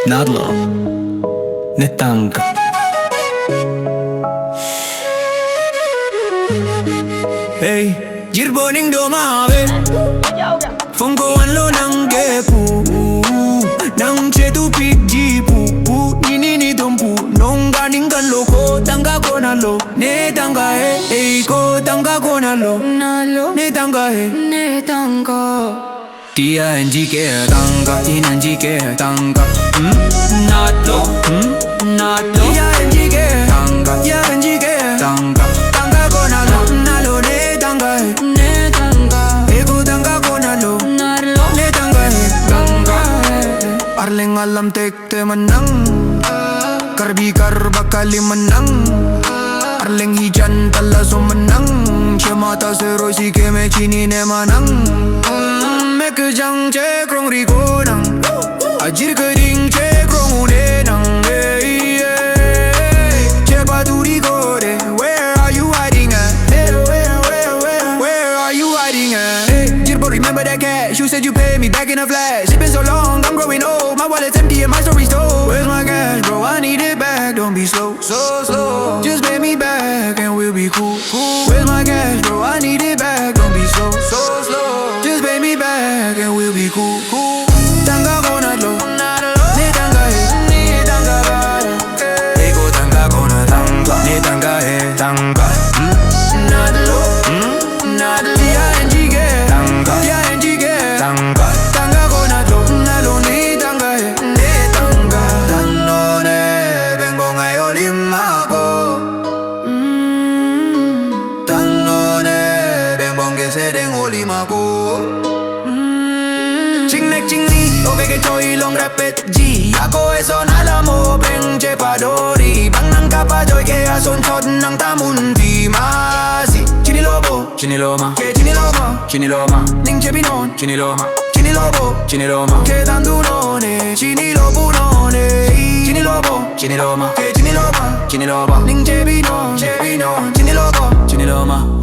Nadlo 내 땅가 Hey, jirboning domawe Fongo anlo nang gepu Nang chetu pigji pu Nini dompu Nonga ningan loko Tanga kona lo Ne tanga hey ko tanga kona lo Ne tanga Ne tanga T-I-N-G-K tanga T-I-N-G-K tanga Nadlo Nadlo T-I-N-G-K tanga T-I-N-G-K tanga Tanga kona lo Nalo ne tanga Ne tanga Ego tanga kona lo Nalo ne tanga Tanga Arling alam tekte manang Karbikar bakali manang Arling hijan talaso manang Chamata seroy si keme chini ne manang Mek jang che krong ri ko nang Ajir ke ding che krong ude nang Che paturi ko de Where are you hiding at? Where are you hiding at? Hey, Jirbo, remember that cash? You said you paid me back in a flash. It's been so long, I'm growing old. My wallet's empty and my story's told. Where's my cash, bro? I need it back. Don't be slow, so slow. Just pay me back and we'll be cool. Where's my cash, bro? I need it back. Don't be slow, so slow. Just pay me back and we'll be cool. Tanga kona lo, ne tanga ne tanga ba. Ego tanga kona tanga, ne tanga tanga. Nadlo, nadlo. T-I-N-G-K, tanga. T-I-N-G-K, tanga. Tanga kona lo, nalo ne tanga ne tanga. Danone vengo ngayon limako. Danone vengo que se den olimako. Chingnek chingni, oveke choi long rapet G Ako eso nala mo beng che padori Bang nang kapajoy ke ason chod nang tamunti Masi Chinilobo, chiniloma Ke chiniloma, chiniloma Ning che binon, chiniloma Chinilobo, chiniloma Ke dandunone, chinilobunone Chinilobo, chiniloma Ke chiniloma, chiniloma Ning che binon, chinilobo Chiniloma